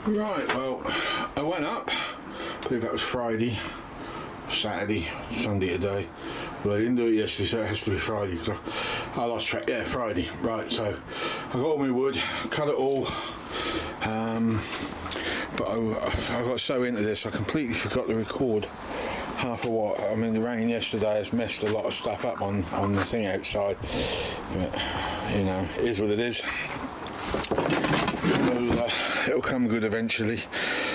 Right, well, I went up, I believe that was Friday, Saturday, Sunday today. Well, I didn't do it yesterday, so it has to be Friday, because I lost track. Yeah, Friday, right, so I got all my wood, cut it all, but I got so into this, I completely forgot to record half of what. I mean, the rain yesterday has messed a lot of stuff up on the thing outside, but, you know, it is what it is. It'll come good eventually.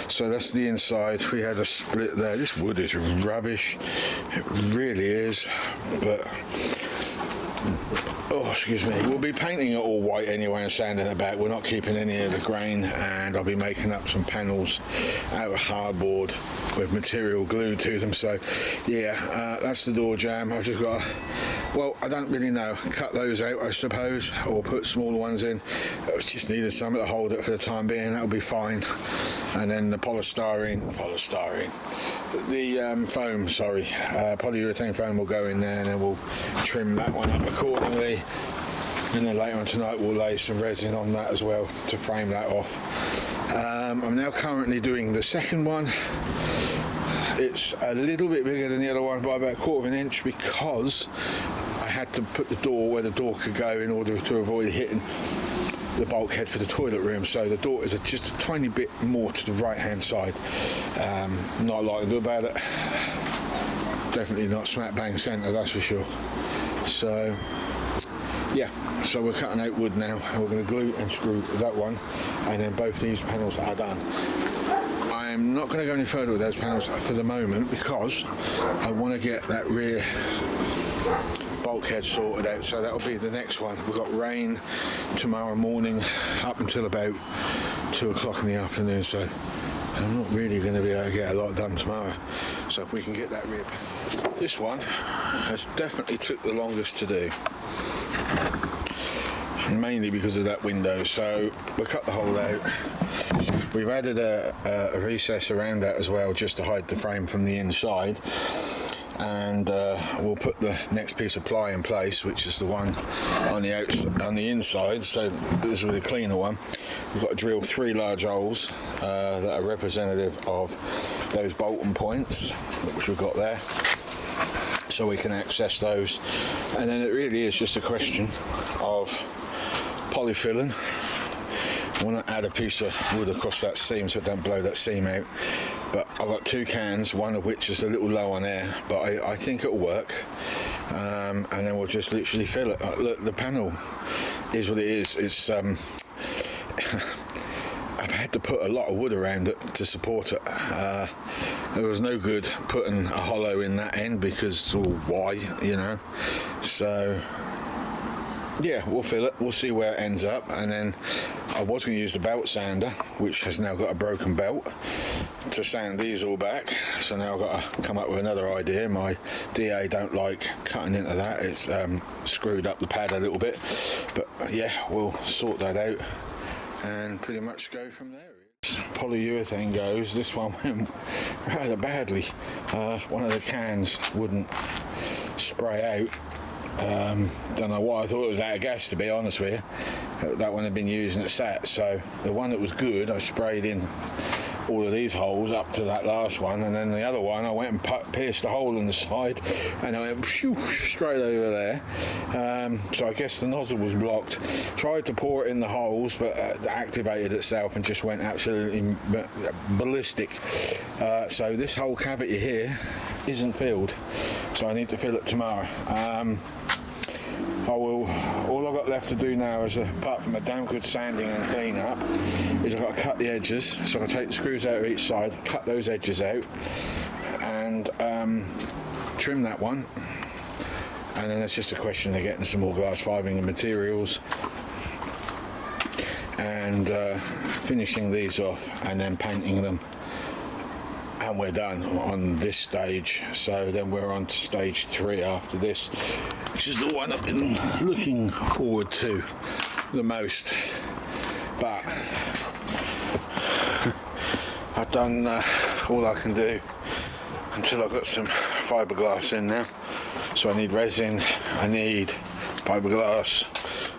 So that's the inside. We had a split there. This wood is rubbish, it really is, but oh, excuse me, we'll be painting it all white anyway and sanding it back. We're not keeping any of the grain, and I'll be making up some panels out of hardboard with material glued to them. So yeah, that's the door jamb. I've just got to, well, I don't really know, cut those out I suppose, or put smaller ones in. I just needed something to hold it for the time being. That'll be fine. And then the polyurethane foam will go in there, and then we'll trim that one up accordingly. And then later on tonight we'll lay some resin on that as well to frame that off. I'm now currently doing the second one. It's a little bit bigger than the other one by about 1/4 of an inch, because I had to put the door where the door could go in order to avoid hitting the bulkhead for the toilet room. So the door is just a tiny bit more to the right hand side. Not a lot to do about it. Definitely not smack bang centre, that's for sure. So yeah, so we're cutting out wood now, and we're going to glue and screw that one, and then both these panels are done. I'm not going to go any further with those panels for the moment, because I want to get that rear bulkhead sorted out, so that'll be the next one. We've got rain tomorrow morning up until about 2 o'clock in the afternoon, so I'm not really going to be able to get a lot done tomorrow. So if we can get that rear panel. This one has definitely took the longest to do, mainly because of that window. So we'll cut the hole out. We've added a recess around that as well, just to hide the frame from the inside. And we'll put the next piece of ply in place, which is the one on the outside, on the inside. So this is with a cleaner one. We've got to drill 3 large holes that are representative of those Bolton points, which we've got there, so we can access those. And then it really is just a question of polyfilling. I want to add a piece of wood across that seam so it don't blow that seam out. But I've got 2 cans, one of which is a little low on air, but I think it'll work. And then we'll just literally fill it. Look, the panel is what it is. It's I've had to put a lot of wood around it to support it. There was no good putting a hollow in that end, because, well, why, you know? So yeah, we'll fill it, we'll see where it ends up. And then I was going to use the belt sander, which has now got a broken belt, to sand these all back. So now I've got to come up with another idea. My DA don't like cutting into that. It's screwed up the pad a little bit, but yeah, we'll sort that out and pretty much go from there. Polyurethane goes, this one went rather badly. One of the cans wouldn't spray out. Don't know why. I thought it was out of gas, to be honest with you. That one had been used and it sat, so the one that was good, I sprayed in all of these holes up to that last one, and then the other one I went and pierced a hole in the side, and I went straight over there. So I guess the nozzle was blocked. Tried to pour it in the holes, but it activated itself and just went absolutely ballistic. So this whole cavity here isn't filled, so I need to fill it tomorrow. All I've got left to do now is, apart from a damn good sanding and clean up, is I've got to cut the edges. So I'll take the screws out of each side, cut those edges out, and trim that one. And then it's just a question of getting some more glass fibring and materials, and finishing these off, and then painting them. And we're done on this stage. So then we're on to stage 3 after this, which is the one I've been looking forward to the most. But I've done all I can do until I've got some fiberglass in there. So I need resin, I need fiberglass,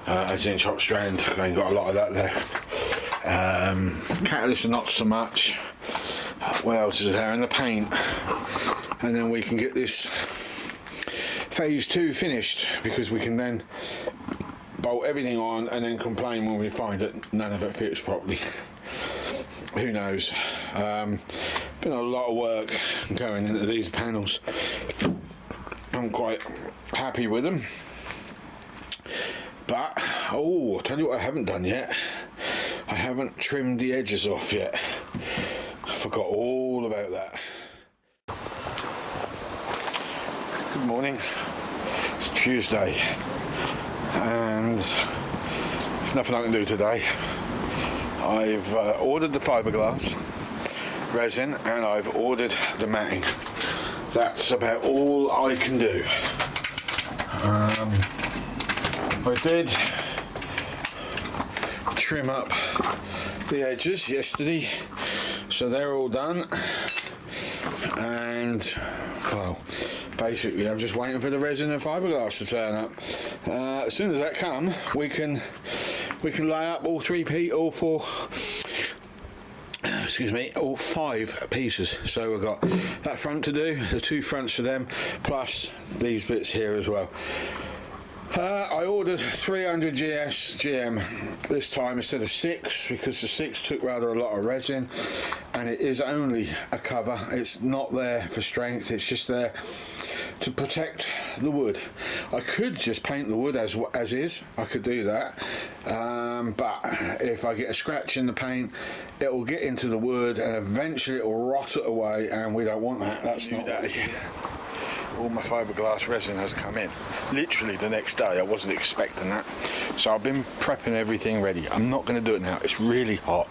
as in chop strand. I ain't got a lot of that left. Catalyst not so much. What else is there? And the paint. And then we can get this phase 2 finished, because we can then bolt everything on and then complain when we find that none of it fits properly. Who knows? Been a lot of work going into these panels. I'm quite happy with them, but I'll tell you what I haven't done yet. I haven't trimmed the edges off yet. I forgot all about that. Good morning. It's Tuesday and there's nothing I can do today. I've ordered the fiberglass resin and I've ordered the matting. That's about all I can do. I did trim up the edges yesterday, so they're all done, and well, basically I'm just waiting for the resin and fiberglass to turn up. As soon as that come, we can lay up all 5 pieces. So we've got that front to do, the 2 fronts for them, plus these bits here as well. I ordered 300 GM this time instead of 6, because the 6 took rather a lot of resin, and it is only a cover. It's not there for strength, it's just there to protect the wood. I could just paint the wood as is, I could do that, but if I get a scratch in the paint, it will get into the wood and eventually it will rot it away, and we don't want that. That's not that. All my fiberglass resin has come in literally the next day. I wasn't expecting that, so I've been prepping everything ready. I'm not going to do it now, it's really hot.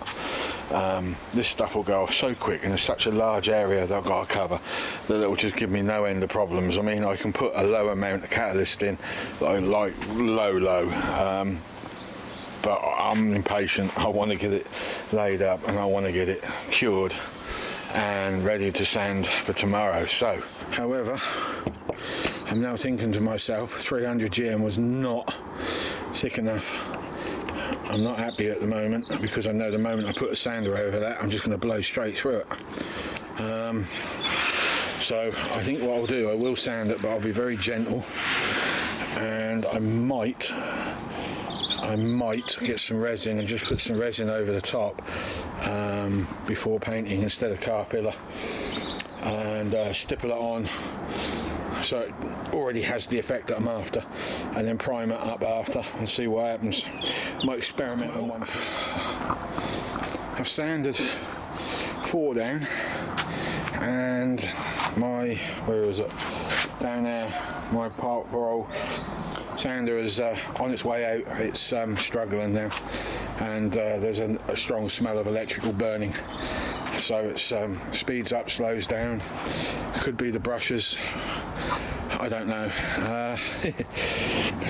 This stuff will go off so quick, and there's such a large area that I've got to cover that it will just give me no end of problems. I mean, I can put a low amount of catalyst in, like low, but I'm impatient. I want to get it laid up and I want to get it cured and ready to sand for tomorrow. So, however, I'm now thinking to myself, 300 GM was not thick enough. I'm not happy at the moment, because I know the moment I put a sander over that, I'm just going to blow straight through it. So I think what I'll do, I will sand it, but I'll be very gentle, and I might get some resin and just put some resin over the top before painting instead of car filler, and stipple it on so it already has the effect that I'm after, and then prime it up after and see what happens. Might experiment on one. I've sanded 4 down, and where is it? Down there, my part roll sander is on its way out. It's struggling now, and there's a strong smell of electrical burning. So it speeds up, slows down. Could be the brushes, I don't know.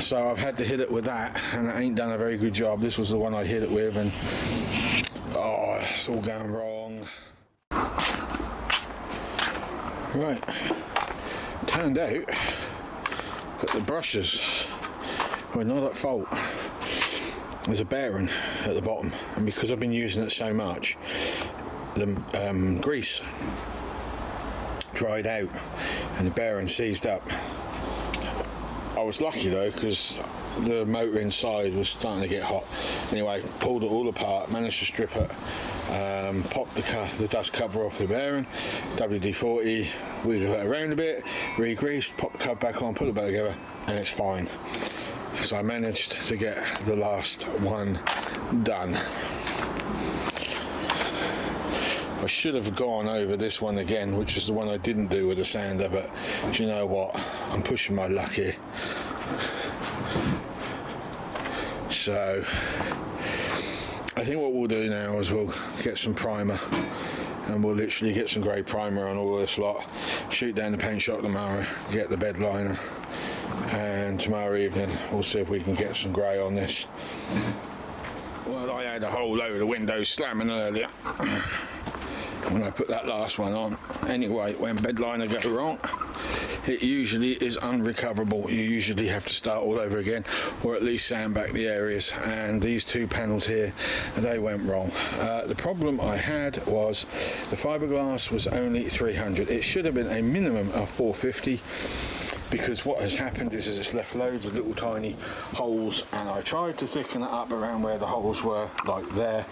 So I've had to hit it with that, and it ain't done a very good job. This was the one I hit it with, and it's all going wrong. Right, turned out that the brushes were not at fault. There's a bearing at the bottom, and because I've been using it so much, the grease dried out and the bearing seized up. I was lucky though, because the motor inside was starting to get hot. Anyway, pulled it all apart, managed to strip it, popped the dust cover off the bearing, WD-40, wiggle it around a bit, re-greased, pop the cover back on, put it back together, and it's fine. So I managed to get the last one done. I should have gone over this one again, which is the one I didn't do with the sander, but do you know what? I'm pushing my luck here. So I think what we'll do now is we'll get some primer, and we'll literally get some grey primer on all this lot, shoot down the paint shop tomorrow, get the bed liner, and tomorrow evening we'll see if we can get some grey on this. Well, I had a whole load of windows slamming earlier when I put that last one on. Anyway, when bed liner go wrong, it usually is unrecoverable. You usually have to start all over again, or at least sand back the areas, and these two panels here, they went wrong. The problem I had was the fiberglass was only 300. It should have been a minimum of 450, because what has happened is it's left loads of little tiny holes, and I tried to thicken it up around where the holes were, like there,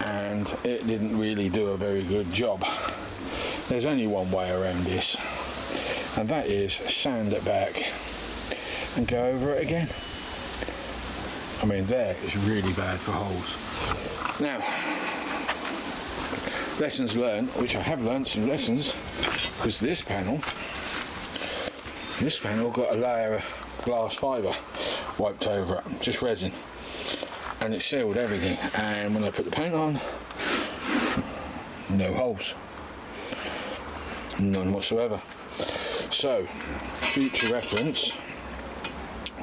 and it didn't really do a very good job. There's only one way around this, and that is sand it back and go over it again. I mean, there is really bad for holes. Now, lessons learned, which I have learned some lessons, because this panel got a layer of glass fibre wiped over it, just resin, and it sealed everything, and when I put the paint on, no holes, none whatsoever. So, future reference,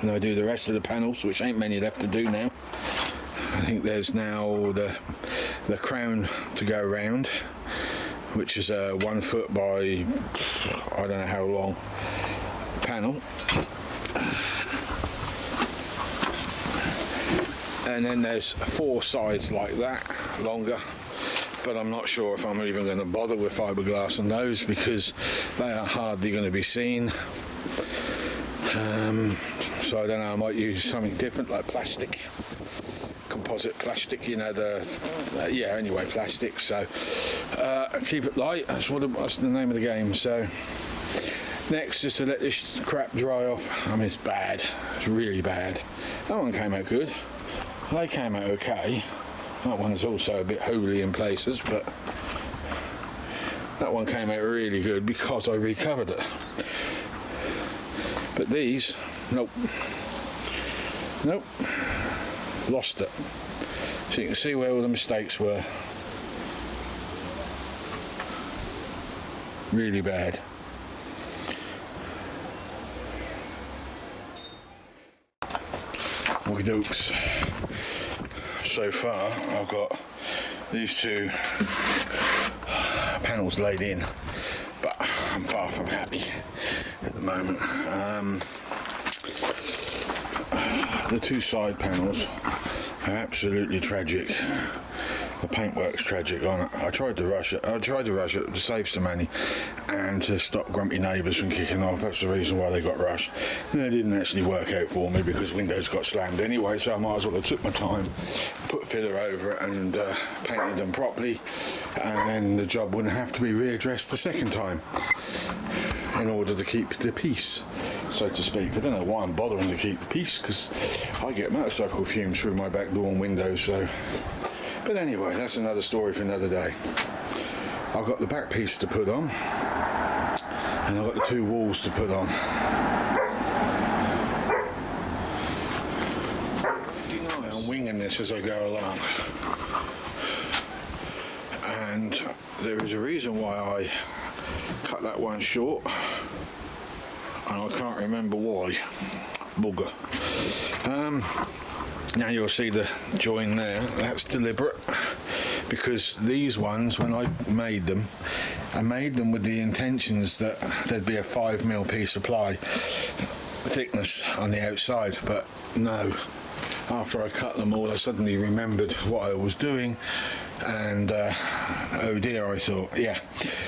when I do the rest of the panels, which ain't many left to do now, I think there's now the crown to go around, which is a 1 foot by I don't know how long panel, and then there's 4 sides like that, longer, but I'm not sure if I'm even going to bother with fiberglass on those, because they are hardly going to be seen. So I don't know, I might use something different, like plastic, composite plastic, you know, yeah, anyway, plastic. So keep it light, that's the name of the game. So next is to let this crap dry off. I mean, it's bad, it's really bad. That one came out good, they came out okay. That one is also a bit holy in places, but that one came out really good because I recovered it. But these, nope, lost it. So you can see where all the mistakes were. Really bad. Okey-dokes. So far I've got these 2 panels laid in, but I'm far from happy at the moment. The 2 side panels are absolutely tragic. The paintwork's tragic on it. I tried to rush it to save some money and to stop grumpy neighbours from kicking off. That's the reason why they got rushed. And they didn't actually work out for me because windows got slammed anyway, so I might as well have took my time, put filler over it and painted them properly, and then the job wouldn't have to be readdressed the second time in order to keep the peace, so to speak. I don't know why I'm bothering to keep the peace, because I get motorcycle fumes through my back door and windows, so... But anyway, that's another story for another day. I've got the back piece to put on, and I've got the 2 walls to put on. You know, I'm winging this as I go along. And there is a reason why I cut that one short, and I can't remember why. Bugger. Now you'll see the join there, that's deliberate, because these ones, when I made them with the intentions that there'd be a 5mm piece of ply thickness on the outside, but no. After I cut them all, I suddenly remembered what I was doing, and oh dear, I thought, yeah.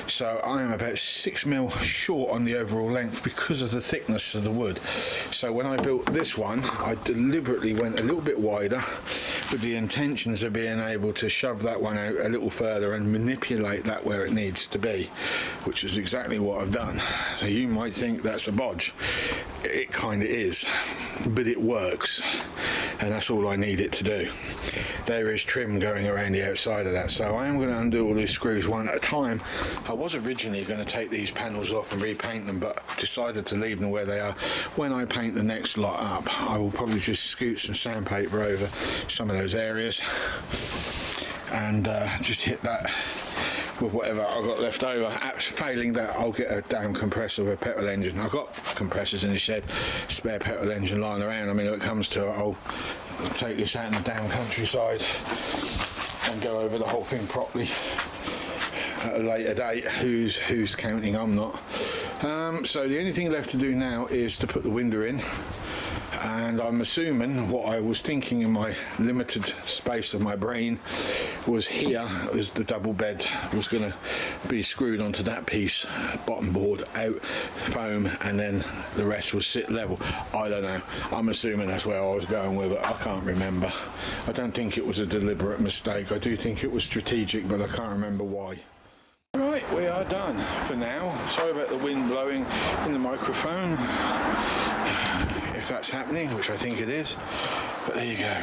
So I am about 6mm short on the overall length because of the thickness of the wood. So when I built this one, I deliberately went a little bit wider with the intentions of being able to shove that one out a little further and manipulate that where it needs to be, which is exactly what I've done. So you might think that's a bodge. It kind of is, but it works, and that's all I need it to do. There is trim going around the outside of that, so I am going to undo all these screws one at a time. I was originally going to take these panels off and repaint them, but decided to leave them where they are. When I paint the next lot up, I will probably just scoot some sandpaper over some of those areas and just hit that with whatever I've got left over. Failing that, I'll get a damn compressor with a petrol engine. I've got compressors in the shed, spare petrol engine lying around. I mean, if it comes to it, I'll take this out in the damn countryside and go over the whole thing properly at a later date. Who's counting? I'm not. So the only thing left to do now is to put the window in, and I'm assuming what I was thinking in my limited space of my brain was here as the double bed was going to be screwed onto that piece, bottom board out, foam, and then the rest will sit level. I don't know, I'm assuming that's where I was going with it. I can't remember. I don't think it was a deliberate mistake. I do think it was strategic, but I can't remember why. Right, we are done for now. Sorry about the wind blowing in the microphone, if that's happening, which I think it is. But there you go.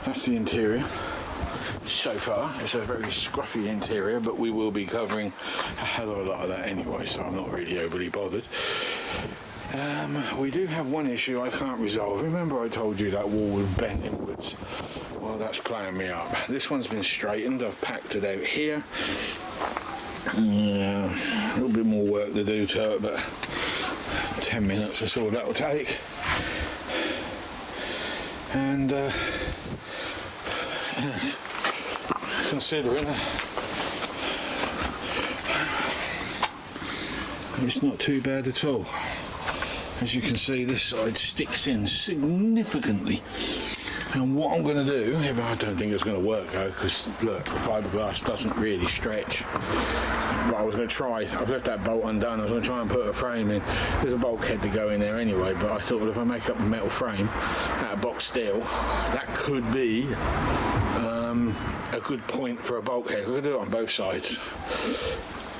That's the interior. So far, it's a very scruffy interior, but we will be covering a hell of a lot of that anyway, so I'm not really overly bothered. We do have one issue I can't resolve. Remember I told you that wall was bent inwards? Well, that's playing me up. This one's been straightened. I've packed it out here. A little bit more work to do to it, but 10 minutes is all that will take. And considering it's not too bad at all. As you can see, this side sticks in significantly. And what I'm going to do, I don't think it's going to work though, because look, the fiberglass doesn't really stretch. But I was going to try, I've left that bolt undone, I was going to try and put a frame in. There's a bulkhead to go in there anyway, but I thought, well, if I make up a metal frame out of box steel, that could be a good point for a bulkhead. I could do it on both sides.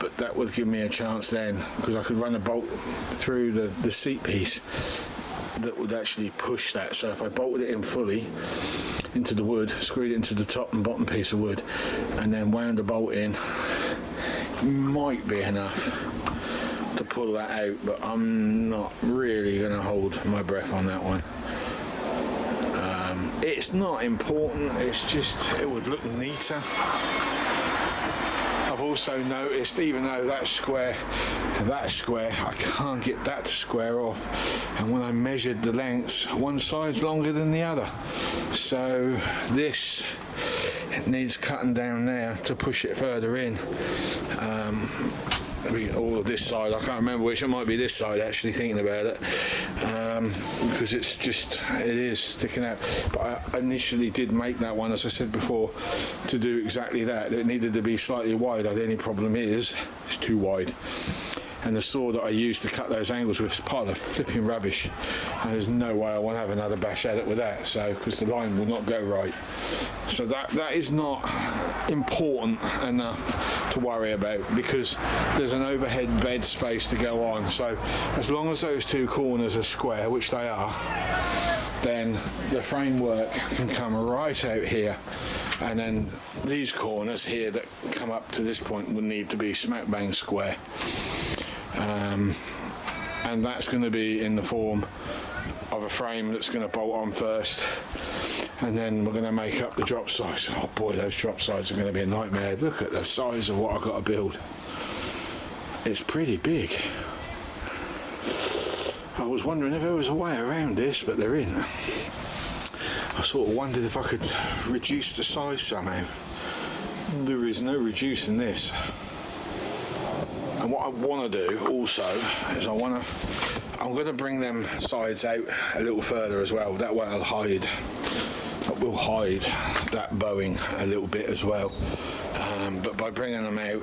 But that would give me a chance then, because I could run a bolt through the seat piece that would actually push that. So if I bolted it in fully into the wood, screwed it into the top and bottom piece of wood, and then wound the bolt in, might be enough to pull that out, but I'm not really going to hold my breath on that one. It's not important, it's just it would look neater. I've also noticed, even though that's square, I can't get that to square off. And when I measured the lengths, one side's longer than the other. So this needs cutting down there to push it further in. All of this side, I can't remember which, it might be this side actually, thinking about it, because it is sticking out. But I initially did make that one, as I said before, to do exactly that. It needed to be slightly wider. The only problem is it's too wide, and the saw that I used to cut those angles with is part of flipping rubbish, and there's no way I want to have another bash at it with that, so because the line will not go right. So that is not important enough to worry about, because there's an overhead bed space to go on. So as long as those two corners are square, which they are, then the framework can come right out here, and then these corners here that come up to this point will need to be smack bang square. And that's going to be in the form of a frame that's going to bolt on first, and then we're going to make up the drop sides. Oh boy, those drop sides are going to be a nightmare. Look at the size of what I've got to build. It's pretty big. I was wondering if there was a way around this, but there isn't. I sort of wondered if I could reduce the size somehow. There is no reducing this. And what I want to do also is I'm going to bring them sides out a little further as well. That way I will hide that bowing a little bit as well. But by bringing them out,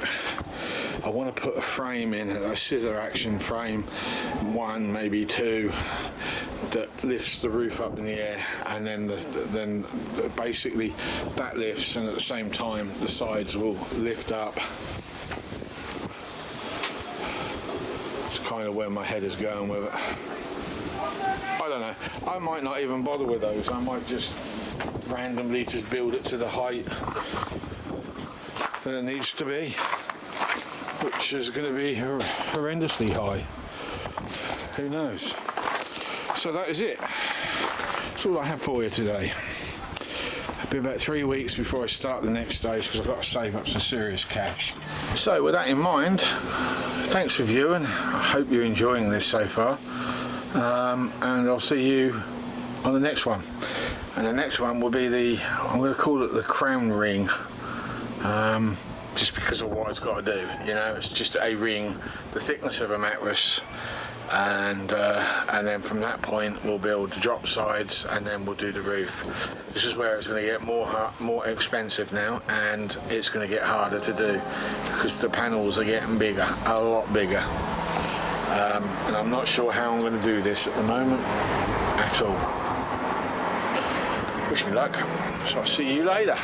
I want to put a frame in, a scissor action frame, one, maybe two, that lifts the roof up in the air, and then basically that lifts, and at the same time the sides will lift up. Kind of where my head is going with it. I don't know, I might not even bother with those. I might just randomly just build it to the height that it needs to be, which is going to be horrendously high. Who knows? So that is it. That's all I have for you today. It'll be about 3 weeks before I start the next stage, because I've got to save up some serious cash. So with that in mind, thanks for viewing. I hope you're enjoying this so far, and I'll see you on the next one. And the next one will be I'm going to call it the crown ring. just because of what it's got to do. You know, it's just a ring, the thickness of a mattress, and then from that point we'll build the drop sides, and then we'll do the roof. This is where it's going to get more expensive now, and it's going to get harder to do because the panels are getting bigger, a lot bigger. And I'm not sure how I'm going to do this at the moment at all. Wish me luck. So I'll see you later.